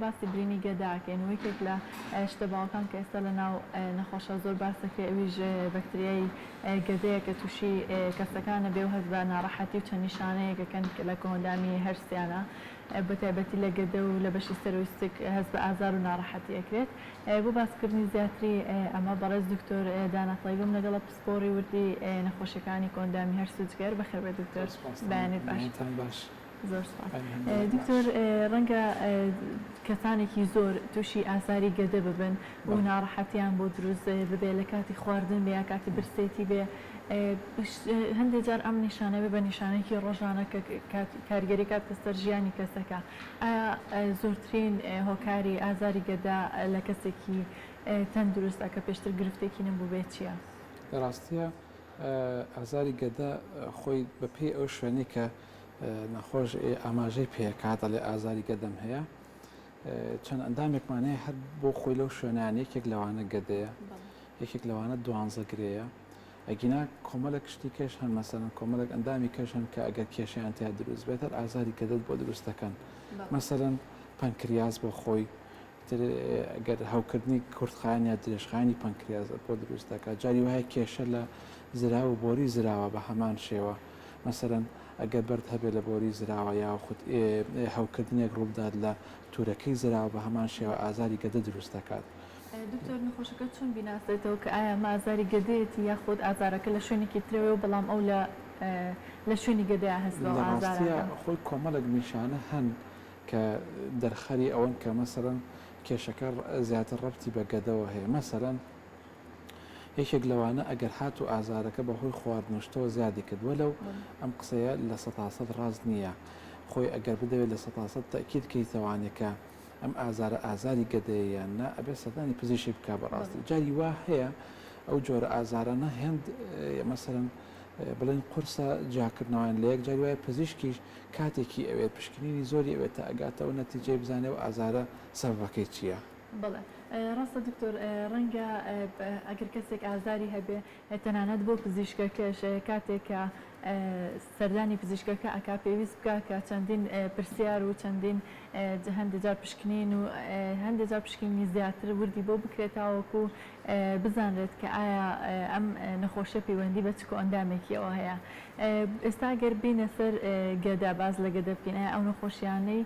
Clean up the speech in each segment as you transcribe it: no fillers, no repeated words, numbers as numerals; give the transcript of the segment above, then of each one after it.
باسی برینی گەداکەین و یەکێک لە شتەباوەکان کە ئێستا لە ناو نەخۆشە زۆر باسەکە ئەویش بەکتریای گەدەیە کە تووشی کەسەکانە بێ و هەست بە ناڕەحەتی و چەند نیشانەیەکەکەن لە کۆندامی هەرسیانە بە تایبەتی لە گەدە و لە بەشی سەرویستک هەست بە ئازار و ناڕەحەتی ئەکرێت. بۆ باسکردنی زیاتری ئەمە بەڕێز دکتۆر دانا تەیبم لەگەڵ پسپۆڕی وردی نەخۆشیەکانی کۆندامی هەرس و جگەر بەخێر بێت دکتۆر. بەیانێت باش. زۆر سپاس. دکتۆر ڕەنگە کەسانێکی زۆر تووشی ئازاری گەدە ببن و ناڕەحەتیان بۆ دروست ببێ لە کاتی خواردن بێ یا کاتی برسێتی بێ هەندێک جار ئەم نیشانە بێ بە نیشانێکی ڕۆژانە کە کارگەری کات بەسەر ژیانی کەسەکە. ئایا زۆرترین هۆکاری ئازاری گەدا لە کەسێکی تەندروستە کە پێشتر گرفتێکی نەبوو بێت چییە؟ ڕاستیە ئازاری گەدا خۆی بەپێی ئەو شوێنی کە نەخۆش ئاماژەی پێکاتە لێ ئازاری گەدەم هەیە چەند ئەندامێکمان هەیە هەر بۆ خۆی لەو شوێنیان یەکێک لەوانە گەدەیە یەکێک لەوانە دوانزە گرەیە ئەگینا کۆمەڵک شتی کێش هەن مەسەرەن کۆمەڵک ئەندامی کەش هەن کە ئەگەر کێشیان تیا دروست بێتە ئازاری گەدەت بۆ دروستەکەن مەسەرەن پەنکریاز بۆ خۆی ئەگەر هەوکردنی کورتخایان یا درێژخایانی پەنکریاز بۆ دروست دەکات جاری وایە کێشە لە زرا و بۆری زراوە بە هەمان شێوە مەسەرەن ئەگەر بەرد هەبێت لە بۆری زراوە یا خودت هەوکردنێک ڕووداد لە تورەکەی زراوە بە هەمان شێوە ئازاری گەدە دروست دەکات. دکتۆر نەخۆشەکە چۆن بیناسێتەوە کە ئایا ئازاری گەدەیەتی یاخود ئازارەکە لە شوێنێکی ترەوە بەڵام ئەو لە شوێنی گەدەیە هەستەوە ئازارەکە خۆی کۆمەڵک نیشانە هەن کە دەرخەری ئەوەن کە مەسەرەن کێشەکە زیاتر ڕەبتی بە گەدەوە هەیە مەسەرەن یەکێک لەوانە ئەگەر هات و ئازارەکە بەهۆی خواردنوشتەوە زیادی کردووە لەو ئەم قسەیە لە 100% ڕاست نییە خۆی ئەگەر بدەوێت لە 100% تاکید کەیتەوانێکە ئەم ئازاری گەدەیەیان نا ئەبێ سەردانی پزیشکی بکە بەڕاستی جاری وا هەیە ئەو جۆرە ئازارانە هێند مەسەرەن بڵێن قورسە جاکردنەوەیان لە یەک جاری وایە پزیشکیش کاتێکی ئەوێت پشکنینی زۆری ئەوێت تا ئەگاتەوە نەتیجەی بزانێ و ئازارە سەبەکەی چییە؟ بڵێ ڕاستە دکتۆر ڕەنگە ئەگەر کەسێک ئازاری هەبێ تەنانەت بۆ پزیشکەکەش کاتێکە سەردانی پزیشکەکە ئەکا پێویست بکە کە چەندین پرسیار و چەندین هەندێک جار پشکنین و هەندێک جار پشکنینی زیاتر وردی بۆ بکرێتاوەکو بزانرێت کە ئایا ئەم نەخۆشە پەیوەندی بە چ ئەندامێکیەوە هەیە. ئێستا گەر بینە سەر گەدا باز لە گەدە بکەین ئایا ئەو نەخۆشیانەی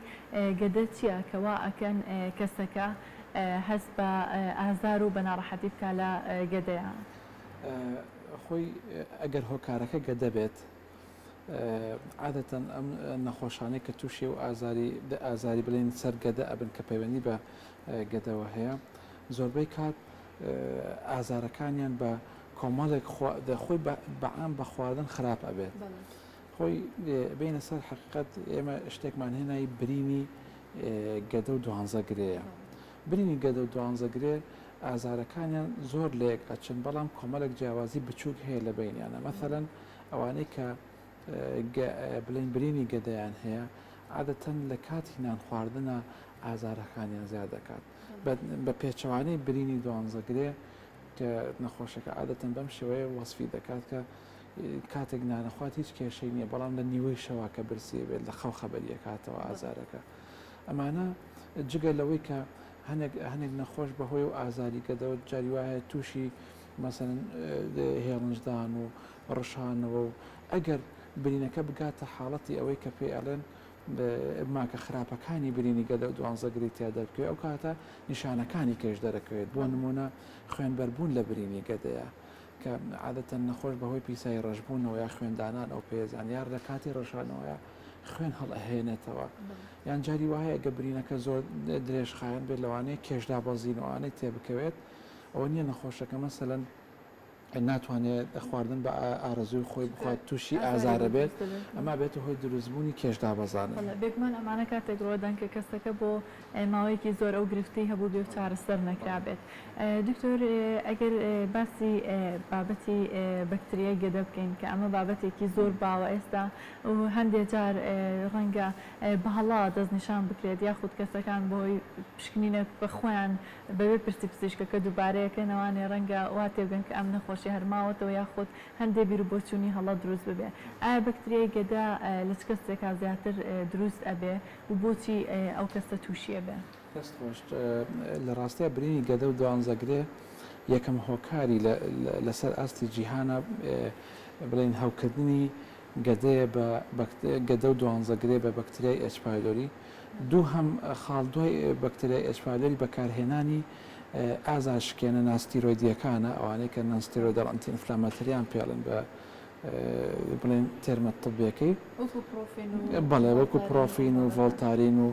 گەدە چییە کەوا ئەکەن کەسەکە هەست بە ئازار و بە ناڕەحەتی بکە لە گەدەیان؟ خۆی ئەگەر هۆکارەکە گەدە بێت عادەتەن ئەم نەخۆشانەی کە تووشی و ئازاری بڵێن سەر گەدە ئەبن کە پەیوەندی بە گەدەوە هەیە زۆربەی کات ئازارەکانیان بە کۆمەڵێک خۆی بەعام بە خواردن خراپ ئەبێت خۆی بینە سەر حقیقەت ئێمە شتێکمان هێنایی برینی گەدە و دوانزە گرەیە برینی گەدە و دوانزە گرێ ئازارەکانیان زۆر لێک ئەچن بەڵام کۆمەڵێک جیاوازی بچووک هەیە لە بینیانە مەثەلەن ئەوانەی کە بڵین برینی گەدەیان هەیە عادەتەن لە کاتی نان خواردنە ئازارەکانیان زیاد دەکات بە پێچەوانەی برینی دوانزەگرێ کە نەخۆشەکە عادەتەن بەم شێوەیە وەسفی دەکات کە کاتێک نانەخوات هیچ کێشەی نییە بەڵام لە نیوەی شەوا کە برسی بێت لە خەو خەبەریە کاتەوە ئازارەکە ئەمانە جگە لەوەی کە هەنێک نەخۆش بەهۆی و ئازاری گەدەوە جاری وایە تووشی مەسەن هێڵنجدان و ڕشانەوە و ئەگەر برینەکە بگاتە حاڵەتی ئەوەی کە پێ ئەڵێن ماکە خراپەکانی برینی گەدە و دوانزەگری تیا دەرکەوێت ئەو کاتە نیشانەکانی کەش دەرەکەوێت بۆ نمونە خوێنبەربوون لە برینی گەدەیە کە عادەتەن نەخۆش بەهۆی پیسایی ڕەشبوونەوە یا خوێندانان ئەو پێزان یار لە کاتی ڕەشانەوەیە خوێن هەڵئەهێنێتەوە یان جاری وایە گە برینەکە زۆر درێژخایەن بێت لەوانەیە کێشدا بەزینەوانەی تێبکەوێت ئەوە نییە نەخۆشەکە مەسەلەن ناتوانێت خواردن بە ئارەزوی خۆی بخوات تووشی ئازارە بێت ئەما بێت هۆی دروستبوونی کێشدا بەزانە بێگومان ئەمانە کاتێک ڕۆدان کە کەسەکە بۆ ماوەیەکی زۆر ئەو گرفتی هەبوو بێ و چارەسەر نەکرابێت. دکتۆر ئەگەر باسی بابەتی بەکتریای گەدە بکەین کە ئەمە بابەتێکی زۆر باوە ئێستا و هەندێک جار ڕەنگە بەهەڵا دەستنیشان بکرێت یاخود کەسەکان بۆی پشکنینە بەخۆیان بەوێ پرسی پزیشکەکە دووبارەیەکەنەوانێ ڕەنگە وا تێبگەن کە ئەم نەخۆشی هەرماوەتەوە یاخود هەندێک بیر و بۆچوونی هەڵە دروست ببێ. ئایا بەکتریای گەدا لە چ کەسێکا زیاتر دروست ئەبێ و بۆچی ئەو کەسە تووشیە بێ؟ دەست خۆش لە ڕاستیە برینی گەدە و دوانزەگرێ یەکەم هۆکاری لەسەر ئاستی جیهانە بڵێن هەوکردنی گەدەیە بە گەدە و دوانزەگرێ بە بەکتریای ئەچ پایلۆری دوو هەم خاڵدوای بەکتریای ئەچ پایلۆری بەکارهێنانی ئازار شکێنە ناستیرۆیدیەکانە ئەوانەی کە نانستیرۆیدەڵ ئەنتی ئینفلاماتۆریان پێڵن بە بڵێن تێرمە طبیەکەی بەڵێ وەکو پرۆفین و ڤۆڵتارین و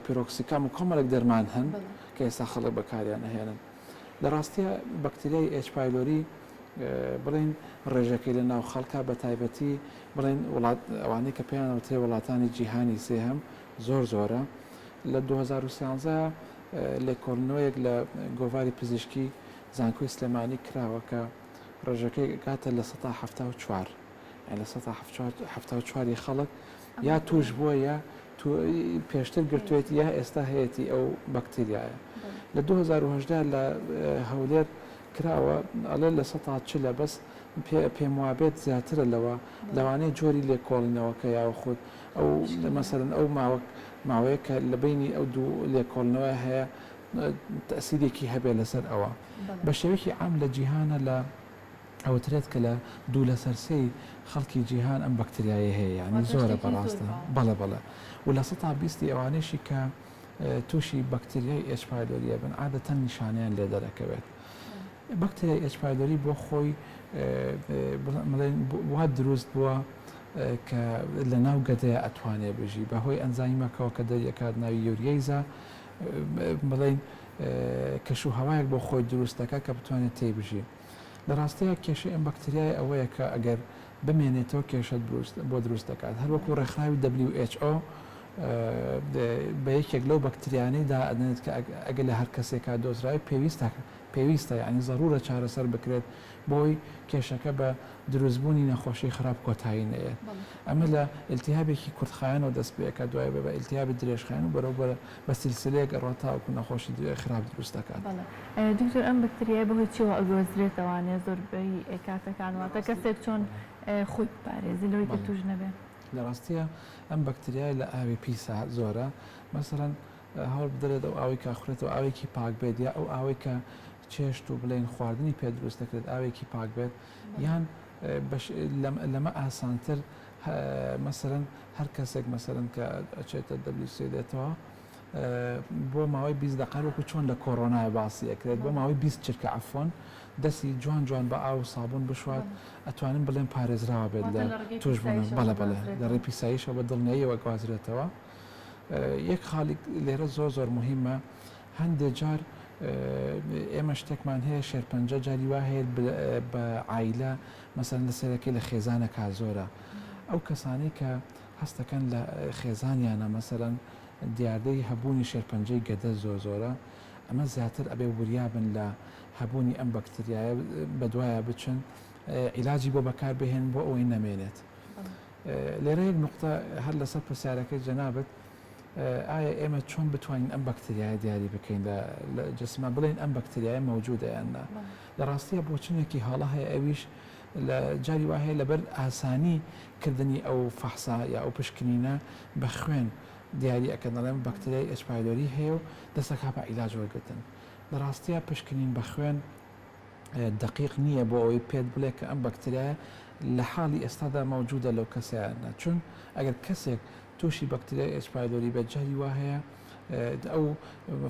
پیرۆکسیکام و کۆمەڵێک دەرمان هەن کە ئێستا خەڵک بەکاریان نەهێنن لە ڕاستیە بەکتریای ئەچ پایلۆری بڵێن ڕێژەکەی لە ناو خەڵکە بە تایبەتی بڵێن ئەوانەی کە پێیانەوترێ وڵاتانی جیهانی سێهەم زۆر زۆرە لە 2013 لێکۆڵنەوەیەک لە گۆڤاری پزیشکی زانکۆی سلێمانی کراوە کە ڕێژەکەی گاتە لە 1974 لە 1974 خەڵک یا توش بووە یا پێشتر گرتوێت یا ئێستا هەیەی ئەو بەکتریایە لە 2010 لە هەولێر کراوە ئەڵێ لە 140 بەس پێم وابێت زیاترە لەوانەیە جۆری لێکۆڵینەوەکە یاوەخود ئەو مەسەرن ئەو ماوەیە کە لە بینی ئەو دوو لێکۆڵنەوە هەیە تەسیرێکی هەبێ لەسەر ئەوە بە شێوەیەکی عام لە جیهانە لە ئەوترێت کە لە دوو لە سەرسەی خەڵکی جیهان ئەم بەکتریایە هەیە ینی زۆرە بەڕاستە بەڵێ بەڵێ و لە 120 ئەوانەیەشی کە تووشی بەکتریای ئەچ پایلۆریە بن عادەتەن نیشانیان لێ دەرەکەوێت بەکتریای ئەچ پایلۆری بۆ خۆی وا دروست بووە کە لە ناو گەدەیە ئەتوانێت بژی بەهۆی ئەنزایمەکەەوە کە دەریەکات ناوی یوریەیزە بڵێن کەشوهەوایەک بۆ خۆی دروستەکە کە بتوانێت تێبژی لە ڕاستەیە کێشەی ئەم بەکتریای ئەوەیە کە ئەگەر بمێنێتەوە کێشە بۆ دروست دەکات هەروەکو ڕێکخراوی WHO بە یەکێک لەو بەکتریانەیدا ئەدەنێت کە ئەگەر لە هەر کەسێکا دۆزراوی پێویستە یعنی زەڕورە چارەسەر بکرێت بۆی کێشەکە بە دروستبوونی نەخۆشی خراپ کۆتایی نەیەت ئەمە لە ئیلتیهابێکی کورتخایەنەوە دەست پێەکە دوای بە ئیلتیهابی درێژخایەن و بەرەوبەر بە سیلسلەیەک ڕۆتاوەکو نەخۆشی خراپ دروست دەکات دکتۆر ئەم بەکتریای بەهۆی چیوە ئەگۆزرێتەوانێ زۆربەی کاتەکانواتە کەسێک چۆن خۆی بپارێزی لەوەی کە توش نەبێت لە ڕاستیە ئەم بەکتریای لە ئاوی پیسا زۆرە مەسەرەن هەوڵ بدرێت ئەو ئاوی کاخورێتەوە ئاوێکی پاک بێت یا ئەو ئاوەی کە چێشت و بڵێن خواردنی پێ دروست دەکرێت ئاوێکی پاک بێت یان لەمە ئاسانتر مەسەرەن هەر کەسێک مەسەرەن کە ئەچێتە WC دێتەوە بۆ ماوەی 20 دقیقە وەکو چۆن لە کۆڕۆنای باسی ئەکرێت بۆ ماوەی 20 چرکە عەفۆن دەستی جوان بە ئاو و سابوون بشوات ئەتوانن بڵێن پارێزراوە بێت لە توشبوون بەڵێ لە ڕێ پیساییشەوە بە دڵنیاییەوە گوازرێتەوە یەک خاڵی لێرە زۆر مهمە هەندێک جار ئێمە شتێکمان هەیە شێرپەنجە جاری وا هەیە بە عایلە مەسەرەن لە سەرەکەی لە خێزانە کا زۆرە ئەو کەسانی کە هەستەکەن لە خێزانیانە مەسەرەن دیاردەی هەبوونی شێرپەنجەی گەدە زۆرە ئەمە زیاتر ئەبێ وریابن لە هەبوونی ئەم بەکتریایە بەدوایە بچن عیلاجی بۆ بەکار بهێن بۆ ئەوەی نەمێنێت لێرە یەک نقطە هەر لەسەر پرسیارەکەی جەنابەت ئایا ئێمە چۆن بتوانین ئەم بەکتریایە دیاری بکەین لە جسمە بڵێن ئەم بەکتریایە مەوجودە یاننا لە ڕاستیە بۆچنێکی هاڵە هەیە ئەویش لە جاری وا هەیە لەبەر ئاسانی کردنی ئەو فەحسا یا ئەو پشکنینە بە خوێن دیاری ئەکەن دەڵێن بەکتریای ئەچ پایلۆری هەیە و دەستەکا بە عیلاج وەرگرتن لە ڕاستیە پشکنین بە خوێن دقیق نییە بۆ ئەوەی پێت بڵێ کە ئەم بەکتریایە لە حاڵی ئێستادا مەوجودە لەو کەسیانە چون ئەگەر کەسێک تووشی بەکتریای ئەچ پایلۆری بە جاری وا هەیە ئەو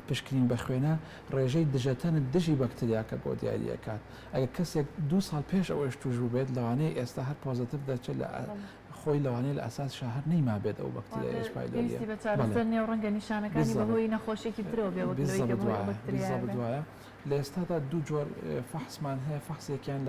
پشکنین بە خوێنە ڕێژەی دژەتەنت دژی بەکتریاکە بۆ دیاریەکات ئەگەر کەسێک 2 ساڵ پێش ئەوەش توش بوو بێت لەوانەیە ئێستا هەر پۆزتیڤ دەچێت لە خۆی لەوانەیە لە ئەساس شەهر نەیما بێت ئەو بەکتریای ئەچ پایلۆریە بەچارەسەر نێو ڕەنگە نیشانەکانی بەهۆی نەخۆشیێکی ترەوە بێوەکتریایە لە ئێستادا دوو جۆر فەحسمان هەیە فەحسێکیان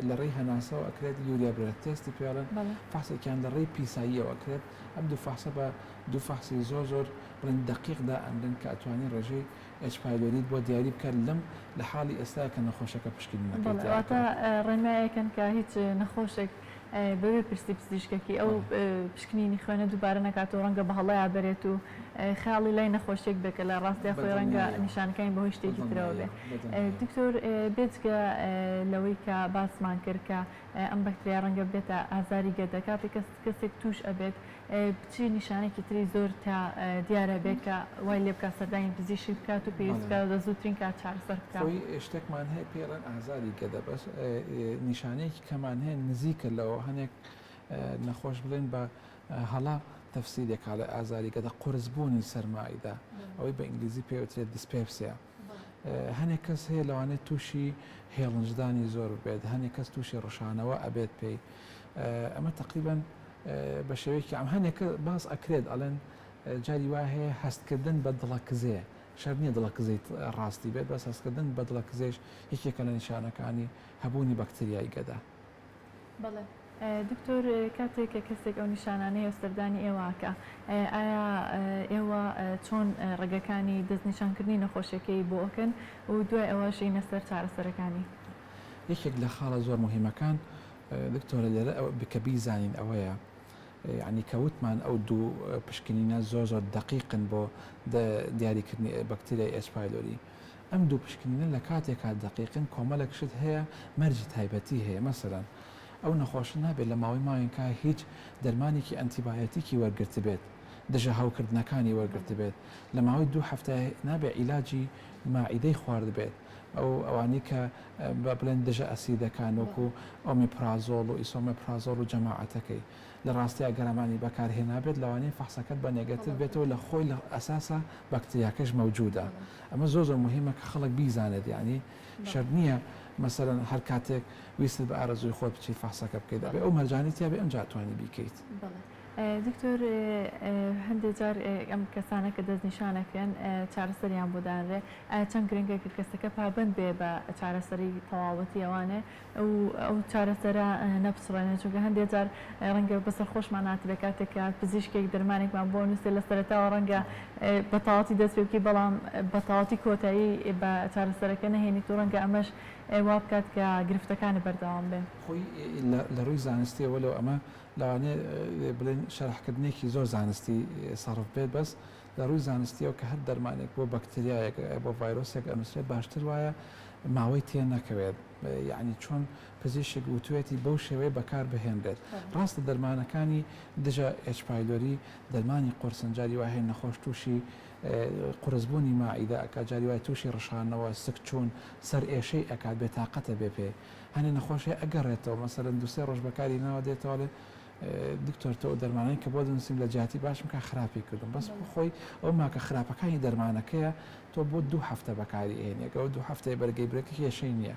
لە ڕێی هەناسەوە ئەکرێت یوریا برێت تێستی پێڵن فەحسێکیان لە ڕێی پیساییەوە ئەکرێت ئەم دوو فەحسە بە دوو فەحسی زۆر بڵێن دقیقدا ئەندن کە ئەتوانین ڕێژەی ئەچ پایلۆریت بۆ دیاری بکات لەم لە حاڵی ئێستا کە نەخۆشەکە پشکنی نەکەواتە ڕێنمایەکەن کە هیچ نەخۆشێک بەوێ پرسی پزیشکێکی ئەو پشکنینی خوێنە دووبارە نکاتەوە ڕەنگە بە هەڵەیە بەرێت و خاڵی لای نەخۆشیێک بکە لە ڕاستی خۆی ڕەنگە نیشانەکانی بەهۆی شتێکی ترەوە بێ. دکتۆر بێجگە لەوەی کە باسمان کرد کە ئەم بەکتریا ڕەنگە بێتە ئازاری گەدە کاتێک کەسێک توش ئەبێت بچی نیشانێکی تری زۆر تا دیارە بێت کە وای لێ بکە سەردانی پزیشکی بکات و پێویستکە دە زووترین کات چارەسەر بکات. خۆی شتێکمان هەیە پێڵەن ئازاری گەدە بەس نیشانەیەکی کەمان هەیە نزیکە لەوە هەنێک نەخۆش بڵێن بە هەڵا تەفسیرێکا لە ئازاری گەدە قورسبوونی سەرماییدا ئەوەی بە ئینگلیزی پێوترێت دیسپێپسیا. هەنێک کەس هەیە لەوانێت تووشی هێڵنجدانی زۆر بێت هەنێک کەس تووشی ڕەشانەوە ئەبێت پێی ئەمە تقریبان بە شێوەیەکی ئەم هەنێکە باس ئەکرێت ئەڵێن جاری وا هەیە هەستکردن بە دڵەکزێ شەر نییە دڵەکزەی ڕاستی بێت بەس هەستکردن بە دڵەکزێش یەکێکە لە نیشانەکانی هەبوونی بەکتریای گەدا. بەڵێ دکتۆر کاتێک کە کەسێک ئەو نیشانانەی هەستەردانی ئێوەکە ئایا ئێوە چۆن ڕێگەکانی دەستنیشانکردنی نەخۆشیەکەی بۆ ئەکەن و دوای ئەوەشی نەسەر چارەسەرەکانی؟ یەکێک لە خاڵە زۆر مهمەکان دکتۆرە لێرە بکە بیزانین ئەوەیە یعنی کەوتمان ئەو دوو پشکنینە زۆر زۆر دقیقن بۆ دیاریکردنی بەکتریای ئەچ پایلۆری. ئەم دوو پشکنینە لە کاتێکا دقیقن کۆمەڵێک شت هەیە مەرجی تایبەتی هەیە مەسەرەن ئەو نەخۆش نابێت لە ماوەی ماوەیەکە هیچ دەرمانێکی ئەنتیبایۆتیکی وەرگرت بێت دژە هەوکردنەکانی وەرگرت بێت لە ماوەی دوو هەفتە نابێت عیلاجی ماعیدەی خوارد بێت ئەوانی کە بڵێن دژە ئەسیدەکان وەکو ئۆمیپرازۆڵ و ئیسۆمەپرازۆڵ و جەماعەتەکەی لە ڕاستیە گەرەمانی بەکارهێنابێت لەوانەیە فەحسەکەت بە نێگەتیڤ بێتەوە لە خۆی لە ئەساسە بەکتریاکەش مەوجودە. ئەمە زۆر زۆر مهمە کە خەڵک بیزانێت یعنی شەرت نییە مەسەرەن هەر کاتێک ویست بە ئارەزوی خۆت بچیت فەحسەکە بکەیت دەبێت ئەو مەرجانیتیا بێ ئەمجا توانی بیکەیت. دکتۆر هەندێک جار ئەم کەسانە کە دەستنیشانەکەن چارەسەریان بۆدانرێ چەند گرنگە کرد کەسەکە پابند بێ بە چارەسەری تەواوەتی ئەوانێ ئەو چارەسەرە نەپسڕێنێت چونکە هەندێک جار ڕەنگە بەسەر خۆشمان ناتبێت کاتێکە پزیشکێک دەرمانێکمان بۆ نووسێ لە سەرەتاوە ڕەنگە بەتەواوەتی دەست پێ بکەی بەڵام بەتەواوەتی کۆتایی بە چارەسەرەکە نەهێنیت و ڕەنگە ئەمەش وا بکات کە گرفتەکانی بەردەوام بێن. خۆی لە ڕووی زانستیەوە لەو ئەمە لەوانێ بڵێن شەرحکردنێکی زۆر زانستی سەرف بێت بەس لە ڕووی زانستیەوە کە هەر دەرمانێک بۆ بەکتریایەک بۆ ڤایرۆسێک ئەنووسێت باشتر وایە ماوەی تێ نەکەوێت یعنی چۆن پزیشک وتوێتی بەو شێوەیە بەکار بهێنرێت. ڕاستە دەرمانەکانی دژە ئەچ پایلۆری دەرمانی قورسنجاری وهەیە نەخۆش تووشی قورسبوونی ماعیدە ئەکا جاری وای تووشی ڕشانەوە سک چوون سەر ئێشەی ئەکات بێتاقەتە بێ پێ هەنێ نەخۆشی ئەگەڕێتەوە مەسەرەن دوسێ ڕۆژ بەکاری ناوە دێتەوە دکتۆر تۆ دەرمانەی کە بۆ دەنووسیم لە جیاتی باشم کە خراپی کردم بەس خۆی ئەو ماکە خراپەکانی دەرمانەکەیە تۆ بۆ دوو هەفتە بەکاری ئێنێک ئەو دوو هەفتەیە بەرگەی برێکی کێشەی نییە.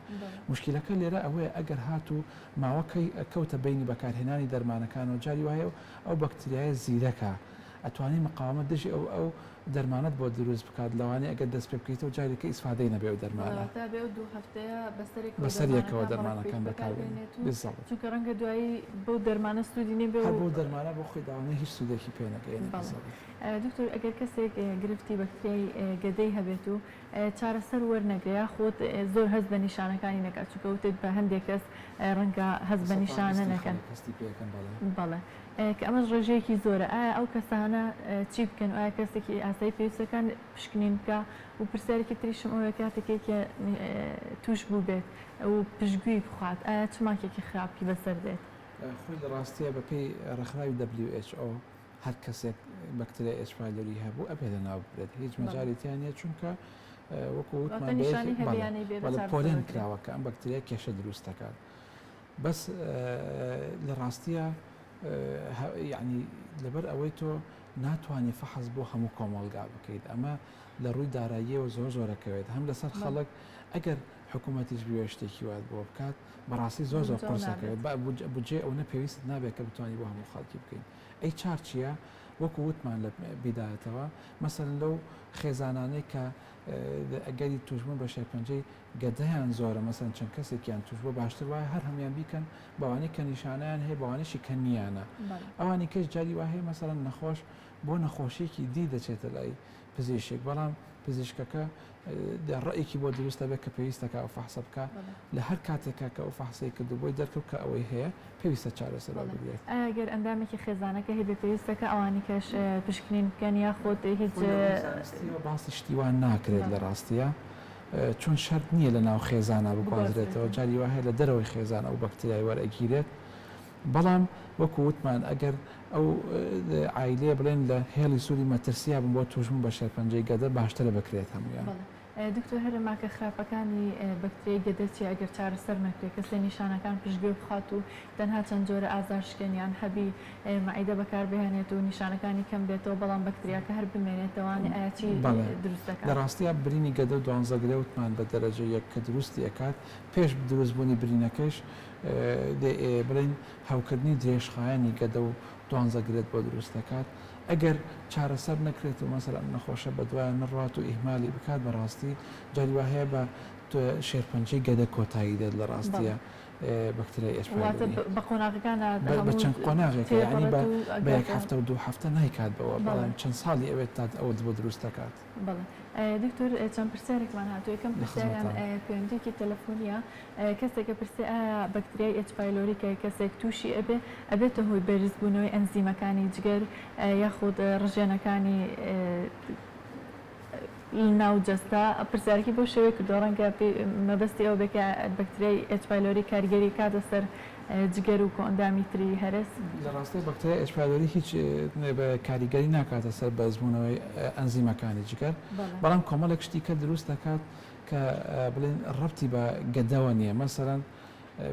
مشکلەکە لێرە ئەوەیە ئەگەر هاتوو ماوەکەی کەوتە بینی بەکارهێنانی دەرمانەکان و جاری وایە ئەو بەکتریایە زیرەکە ئەتوانی مقاومەت دژی ئەو دەرمانت بۆ دروست بکات لەوانەیە ئەگەر دەست پێ بکەیتەوە جارێکە ئیسفادەی نەبێ و دەرمانە بەسەرێکەوە دەرمانەکان بەکاربێنێت چونکە ڕەنگە دوایی بۆ دەرمانە سوودی نەبێ بۆ دەرمانە بۆ خۆی داوانەیە هیچ سوودێکی پێ نەکەین. دکتۆر ئەگەر کەسێک گرفتی بەکتریای گەدەی هەبێت و چارەسەر وەرنەگریا خۆت زۆر هەست بە نیشانەکانی نەکات چونکە وتێت بە هەندێک کەس ڕەنگە هەست بە نیشانە نەکەن. بەڵێ کە ئەمەش ڕێژەیەکی زۆرە ئایا ئەو کەسانە چی بکەن ئایا کەسێکی ئاسایی پێویستەکان پشکنین بکە و پرسیارێکی تریشم ئەوەیە کاتێکێکە توش بوو بێت و پشتگوێی بخوات ئایا چ ماکێکی خراپی بەسەر دێت؟ خۆی لە ڕاستیە بەپێی ڕێکخراوی WHO هەر کەسێک بەکتریای ئەچ پایلۆری هەبوو ئەبێ لەناو بێت هیچ مەجاڵێتیان نیە چونکە وەکو وتمان پۆلێن کراوەکە ئەم بەکتریا کێشە دروست دەکات بەس لە ڕاستیە یعنی لەبەر ئەوەی تۆ ناتوانانی فەحز بۆ هەموو کۆمەڵگا بکەیت ئەمە لە ڕووی داراییەوە زۆر زۆرەکەوێت هەم لەسەر خەڵک ئەگەر حکوومەتیش بوێ شتێکی وات بۆ بکات بەڕاستی زۆر زۆر قرسەکەوێت بجێ ئەو نەپێویست نابێت کە بتوانانی بۆ هەموو خەڵکی بکەین. ئەی چار چییە؟ وەکو وتمان لە بیدایەتەوە مەسەرەن لەو خێزانانەی کە ئەگەری توشبوون بە شێرپەنجەی گەدەیان زۆرە مەسەرەن چەند کەسێکیان توش بۆ باشتر وایە هەر هەمیان بیکەن بەوانەی کە نیشانەیان هەیە بەوانەشی کە نیانە ئەوانی کەس جاری وا هەیە مەسەرەن نەخۆش بۆ نەخۆشیێکی دی دەچێتە لای پزیشک بەڵام پزیشکەکە ڕێیەکی بۆ دروستە بێت کە پێویستەکە ئەو فەحسە بکە لە هەر کاتێکە کە ئەو فەحسەی کردو بۆی دەرکەوت کە ئەوەی هەیە پێویستە چارەسەر بگرێت. ئەگەر ئەندامێکی خێزانەکە هەیە بێ پێویستەکە ئەوانی کەش پشکنین بکەن یاخۆت هیچ باسی شتیوان ناکرێت لە ڕاستیە چون شەرت نییە لە ناو خێزانە بگوازرێتەوە جاری وهەیە لە دەرەوەی خێزانە ئەو بەکتریای وەرەگیرێت بەڵام وەکو وتمان ئەگەر ئەو عیلێ بڵێن لە هێڵی سووری مەترسیا بن بۆ توژبوون بە شەرپەنجەی گەدە باشترە بکرێت هەمویان. دکتۆر هەرماکە خراپەکانی بەکتریای گەدەچی ئەگەر چارەسەر نەکرێت کەسێ نیشانەکان پشتگوێ بخات و تەنها چەند جۆرە ئازارشکێنیان هەبی مەعیدە بەکار بهێنێت و نیشانەکانی کەم بێتەوە بەڵام بەکتریاکە هەر بمێنێتەوەوانی ئاچی دروست دەکات. لە ڕاستیە برینی گەدە و دوانزەگرە وتمان بە دەرەجە یەک کە دروستی ئەکات پێش دروستبوونی برینەکەش بڵین هەوکردنی درێژخایەنی گەدە و دوانزەگرێت بۆ دروست دەکات. ئەگەر چارەسەر نەکرێت و مەسەلا نەخۆشە بە دوایە نەڕات و ئیهمالی بکات بەڕاستی جاری وا هەیە بە شێرپەنجەی گەدە کۆتایی دێت لە ڕاستیە بەکتریای بە قۆناغەکان بە چەند قۆناغێک ینی بە یەک هەفتە و دوو هەفتە نایکات بەوە بەڵام چەند ساڵی ئەوێت تا ئەوە بۆ دروست دەکات. دکتۆر چەند پرسیارێکمان هاتووە یەکەم پرسیاریان پەیوەندیەکی تەلەفۆنیە کەسێکە پرسێ بەکتریای H پایلۆری کە کەسێک تووشی ئەبێتە هۆی بەرزبوونەوەی ئەنزیمەکانی جگەر یاخود ڕژێنەکانی ناو جەستا پرسیارێکی بۆ شێوەیە کردو ڕەنگە مەبەستی ئەو بێکە بەکتریای H پایلۆری کاریگەری کاتە سەر جگەر و کۆندامی تری هەرس. لە ڕاستی بەکتریای H پایلۆری هیچ کاریگەری ناکاتە سەر بەرزبوونەوەی ئەنزیمەکانی جگەر بەڵام کۆمەڵێک شتی کە دروست دەکات کە بڵێن ڕەبتی بە گەدەوە نییە مەسەرەن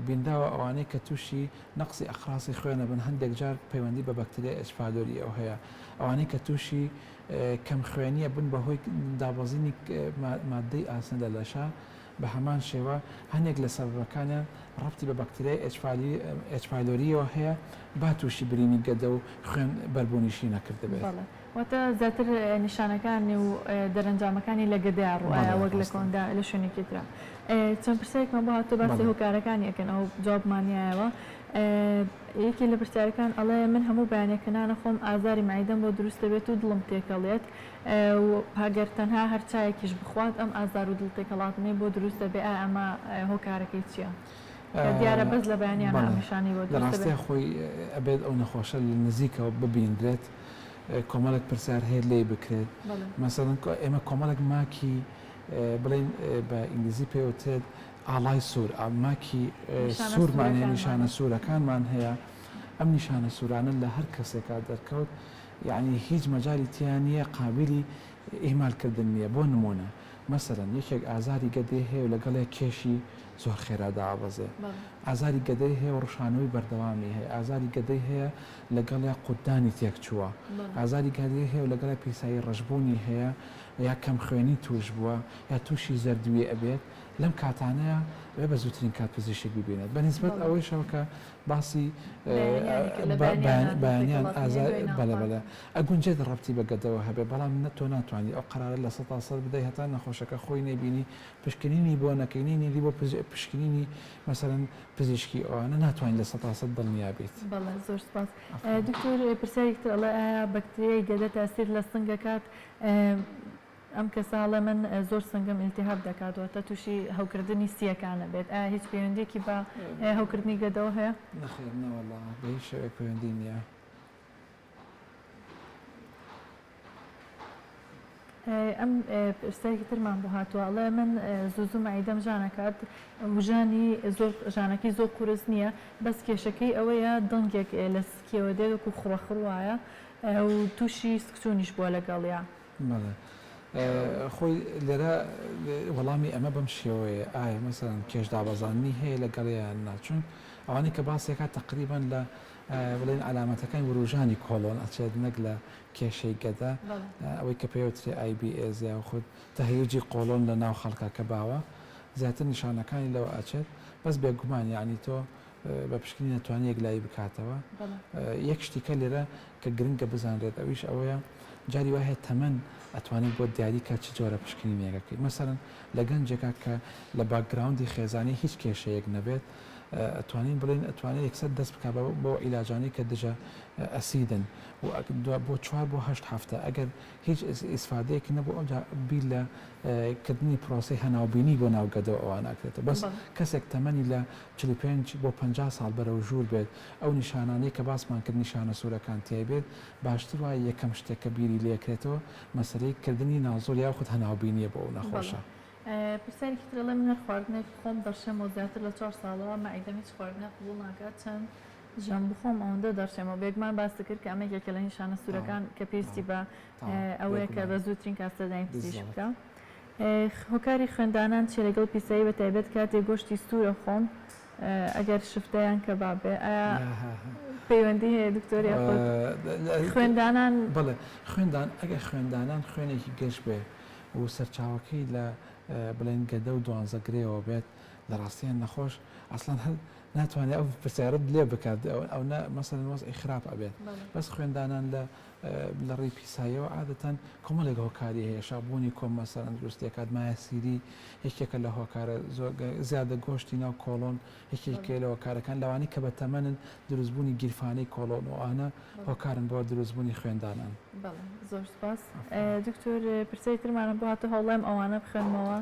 بینداوە ئەوانەی کە تووشی نەقسی ئەخراسی خوێنە بن هەندێک جار پەیوەندی بە بەکتریای H پایلۆری ئەو هەیە ئەوانەی کە تووشی کەم خوێنیە بن بەهۆی دابەزینی مادەی ئاسن لە لەشە بە هەمان شێوە هەندێک لە سەبەکانیان ڕەبتی بە بەکتریای H پایلۆریەوە هەیە با تووشی برینی گەدە و خوێن بەربوونیشی نەکرد بێت. واتە زیاتر نیشانەکانی و دەرەنجامەکانی لە گەدەیان ڕوایە وەک لە کۆندا لە شوێنێکی ترا. چەند پرسیارێکمان بۆ هاتووە باسی هۆکارەکانی ئەکەن ئەو جوابمانیایەوە یەکی لە پرسیارەکان ئەڵێ من هەموو بەیانێکەکانە خۆم ئازاری مەعیدەم بۆ دروست دەبێت و دڵم تێکەڵێت هەگەر تەنها هەر چایەکیش بخوات ئەم ئازار و دڵ تێکەڵاتنەی بۆ دروست دەبێ ئەمە هۆکارەکەی چییە؟ دیارە بەس لە بەیانیان ئەمیشانی بۆ لە ڕاستیە خۆی ئەبێت ئەو نەخۆشە لە نزیکەوە ببیندرێت کۆمەڵێک پرسیار هەیە لێ بکرێت مەسەڵەن ئێمە کۆمەڵێک ماکی بڵین بە ئینگلیزی پێوتێت ئاڵای سوور ماکی سوورمانێ نیشانە سوورەکانمان هەیە ئەم نیشانە سوورانە لە هەر کەسێکا دەرکەوت یعنی هیچ مەجای تیان نییە قابلی ئیهمالکردن نییە بۆ نمونە مەسەرەن یەکێک ئازاری گەدەی هەیە و لەگەڵێک کێشی زۆر خێرا دابەزێ ئازاری گەدەی هەیە و ڕشانەوەی بەردەوامی هەیە ئازاری گەدەی هەیە لەگەڵیا قودانی تێک چووە ئازاری گەدەی هەیە و لەگەڵە پیسایی ڕژبوونی هەیە یا کەم خوێنی توش بووە یا تووشی زەردووی ئەبێت لەم کاتانەیە وێ بە زووترین کات پزیشک ببینێت بەنسبەت ئەوەی شەوکە باسی بەیانیان بەلەبەلە ئەگونجێت ڕەبتی بە گەدەوە هەبێ بەڵام تۆ ناتوانانی ئەو قرارە لە 100% بدەی هەتا نەخۆشەکە خۆی نێبینی پشکنینی بۆ نەکەینی بۆ پشکنینی مەسەرەن پزیشکی ئەوانە ناتوانین لە 100% دڵنیا بێت. بەڵێ زۆر سپاس. دکتۆر پرسیارێکتر ئەڵێ ئایا بەکتریای گەدە تاسیر لە سنگە کات ئەم کەساڵە من زۆر سنگم ئیلتیهاب دەکاتەوە تا تووشی هەوکردنی سیەکانە بێت ئایا هیچ پەیوەندێکی بە هەوکردنی گەدەوە هەیە؟ نەخێر نەوەڵا بە هیچ شێوەیەک پەیوەندی نییە. ئەم پرسیارێکی ترمان بۆ هاتووە ئەڵێ من زوو مەعیدەم ژانەکات وژانی ژانەکەی زۆر قورس نییە بەس کێشەکەی ئەوەیە دەنگێک لە سکیەوە دێت وەکو خوڕەخڕ وایە و تووشی سکچوونیش بووە لەگەڵیا. خۆی لێرە وەڵامی ئەمە بەم شێوەیە ئایا مەسەرەن کێش دابەزاننی هەیە لەگەڵیان ناچون ئەوانەی کە باسێکات تقریبان لە بڵێن علامەتەکانی وروژانی کۆلۆن ئەچێت نەک لە کێشەی گەدە ئەوەی کە پێوتری IBS یا خود تەهیجی قۆلۆن لە ناو خەڵکە کە باوە زیاتر نیشانەکانی لەوە ئەچێت بەس بێگومان یعنی تۆ بە پشکنی نەتوانیەک لای بکاتەوە یەک شتیکە لێرە کە گرنگە بزانرێت ئەویش ئەوەیە جاری وایە تەمەەن ئەتوانێت بۆ دیاریکە چ جۆرە پشکنینێکەکەی مەسەرەن لە گەنجێکە کە لە باکگراوندی خێزانی هیچ کێشەیەک نەبێت ئەتوانین بڵێن ئەتوانێت یەکسەر دەست بکە بۆ عیلاجانی کە دژە ئەسیدن و بۆ 4 بۆ 8 هەفتە ئەگەر هیچ ئیسفادەیەکی نەبوو ئەوجا بیر لە کردنی پرۆسی هەناوبینی بۆ ناوگەدە ئەوان ناکرێتەوە بەس کەسێک تەمەنی لە 45 بۆ 50 ساڵ بەرەو ژوور بێت ئەو نیشانانەی کە باسمان کرد نیشانە سوورەکان تێ بێت باشتر وایە یەکەم شتێکە بیری لێکرێتەوە مەسەلەی کردنی ناوزۆر یاخود هەناوبینیە بۆ ئەو نەخۆشە. پرسیارێکی ترە لە من هەر خواردنێک خۆم دەڕشێمەوە زیاتر لە 4 ساڵەوە مەعیدەم هیچ خواردنێک قبوڵ ناکات چەند ژەم بخۆم ئەوەندە دەڕشێمەوە بێگمان باس کرد کە ئەمەیەکێکە لە نیشانە سوورەکان کە پێویستی بە ئەوەیە کە بە زووترین کاسەدانی پزیشک بکە. هۆکاری خوێندانان چی لەگەڵ پیسایی بە تایبەت کاتێک گۆشتی سوورە خۆن ئەگەر شفتەیان کە بابێ ئایا پەیوەندی هەیە دکتۆری خوێندانان؟ بڵێ خوێندان ئەگەر خوێندانان خوێنێکی گەشت بێ و سەرچاوەکەی لە بڵێن گەدە و دوانزەگرێەوە بێت لە ڕاستیان نەخۆش ئەسڵان هەر ناتوانێت ئەو پرسیارت لێ بکات ئەو مەسەلەن وەزعی خراپ ئەبێت بەس خوێندانان لە ڕێی پیساییەوە عادەتەن کۆمەڵێک هۆکاری هەیە شابوونی کۆم مەسەلەن دروستێکات مایە سیری یەکێکە لە هۆکارە زیادە گۆشتی ناو کۆڵۆن یەکێکە لە هۆکارەکان لەوانی کە بە تەمەنن دروستبوونی گیرفانەی کۆڵۆن و ئانە هۆکارن بۆ دروستبوونی خوێندانان. زۆر سپاس. دکتۆر پرسەی ترمانە بۆ هاتە هەوڵێم ئەوانە بخوێنمەوە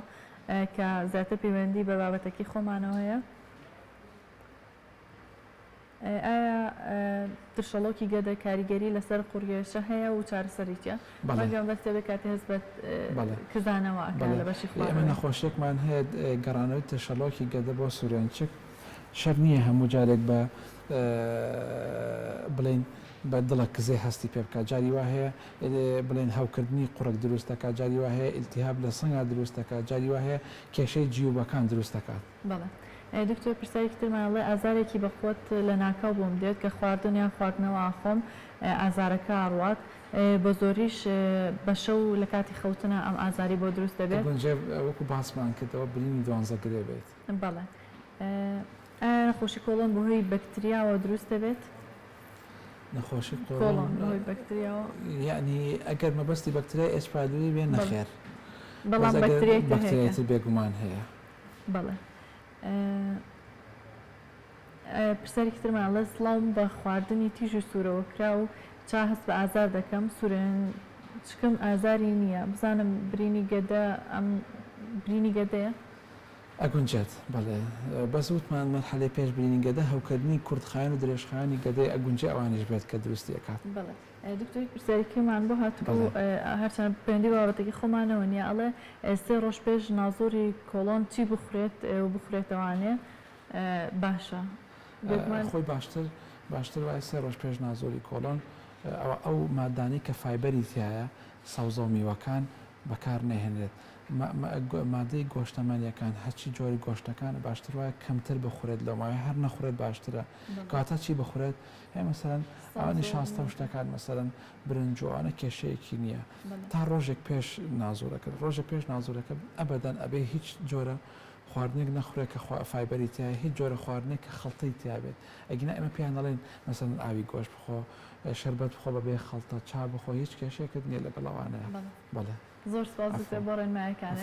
کە زیاتر پەیوەندی بە بابەتەکەی خۆمانەوە هەیە. ئایا ترشەڵۆکی گەدە کاریگەری لەسەر قوڕگەشە هەیە و چارەسەریتە؟ بەڵام بەستێ کاتی هەست بە کزانەوە ئەکان لە بەشی خۆ. ئێمە نەخۆشیێکمان هەیە گەڕانەوەی ترشەڵۆکی گەدە بۆ سوورێنچک شەر نییە هەموو جارێک بە بڵێن بە دڵە کزێ هەستی پێ بکات جاری وا هەیە بڵێن هەوکردنی قوڕک دروست دەکات جاری وا هەیە ئیلتیهاب لە سنگا دروست دەکات جاری وا هەیە کێشەی جیوبەکان دروست دەکات. دکتۆر پرسیارێکی ترمانڵێ ئازارێکی بەخۆت لە ناکاو بۆم دێت کە خواردن یان خواردنەوە ئاخۆم ئازارەکە ئاڕوات بە زۆریش بە شەو لە کاتی خەوتنە ئەم ئازاری بۆ دروست دەبێت وەکو باسمان کردەوە برینی دوانزەگرێ بێت. بەڵێ نەخۆشی کۆڵۆن بەهۆی بەکتریاوە دروست دەبێت؟ نەخۆشی کۆڵۆن بەهۆی بەکتریاوە یعنی ئەگەر مەبەستی بەکتریای ئەسپادوی بێن نەخێر بەڵام بەکتریایەتی بێگومان هەیە. بەڵێ پرسیارێکی ترمانڵێ سڵاوم بە خواردنی تیژ و سوورەوە کرا و چا هەست بە ئازار دەکەم سوورێن چکم ئازاری نییە بزانم برینی گەدە ئەم برینی گەدەیە؟ ئەگونجێت بەڵێ بەس وتمان مەرحەلەی پێش برینی گەدە هەوکردنی کوردخایەن و درێژخایانی گەدەی ئەگونجێ ئەوانیش بێت کە دروستی ئەکات. بەڵێ دکتۆری پرسیارێکیمان بۆ هاتبوو هەرچەند پەیوەندی بابەتێکی خۆمانەوە نییە ئەڵێ 3 ڕۆژ پێش نازۆری کۆڵۆن چی بخورێت و بخورێتەوانێ باشە؟ خۆی باشتر وایە 3 ڕۆژ پێش نازۆری کۆڵۆن ئەو مادانی کە فایبەری تایە سەوزە و میوەکان بەکار نەهێنرێت. مادەی گۆشتەمەنیەکان هەچی جۆری گۆشتەکان باشتر وایە کەمتر بخورێت لە ماوەی هەر نەخورێت باشترە کاتە چی بخورێت هەیە مەسەرەن ئەوانی شاستە شتەکان مەسەرەن برنجۆوانە کێشەیەکی نییە تا ڕۆژێک پێش نازۆرەکە ڕۆژە پێش نازۆرەکە ئەبەدەن ئەبێ هیچ جۆرە خواردنێک نەخورێت کە فایبەری تایە هیچ جۆرە خواردنێک کە خەڵتەی تیابێت ئەگینا ئێمە پێیان دەڵێن مەسەرەن ئاوی گۆشت بخۆ شەربەت بخۆ بەبێ خەڵتە چا بخۆ هیچ کێشەیەکت نییە لەگەڵ ئەوانەیە. بەڵێ زۆر سپاس بۆ ڕێنماییەکانت.